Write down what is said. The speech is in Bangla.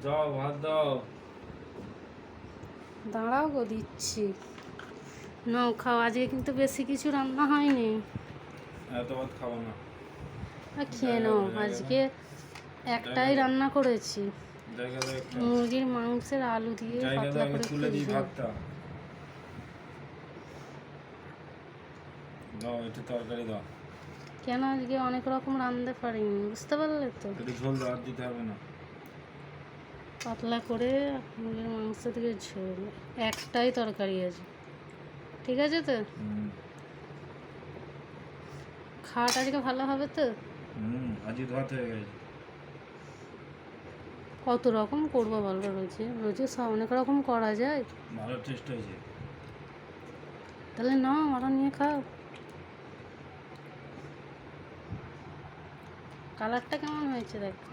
দাও ভাত দাও। দাঁড়াও গো দিচ্ছি। নাও খাও। আজকে কিন্তু বেশি কিছু রান্না হয়নি। এত ভাত খাবো না। আর খেয়ে নাও। আজকে একটাই রান্না করেছি, জায়গা দাও একটা। মুরগির মাংসের আলু দিয়ে জায়গা পাতলা দাও, করে তুলে একটু দিই ঝোল। ভাতটা। দাও একটু তরকারি দাও। কেন আজকে অনেক রকম রাঁধতে পারিনি, বুঝতে পারলে তো। একটু ঝোল দাও, আর দিতে হবে না। পাতলা করে মুরগির মাংস থেকে ঝোল, একটাই তরকারি আছে, ঠিক আছে তো। খাওয়াটা আজকে ভালো হবে তো। আজই ভাত হয়ে গেছে। কত রকম করবো বলো, রোজে রোজে সব অনেক রকম করা যায়। ভালো টেস্ট হয়েছে। তাহলে নাও আরো নিয়ে খাও। কালারটা কেমন হয়েছে দেখো।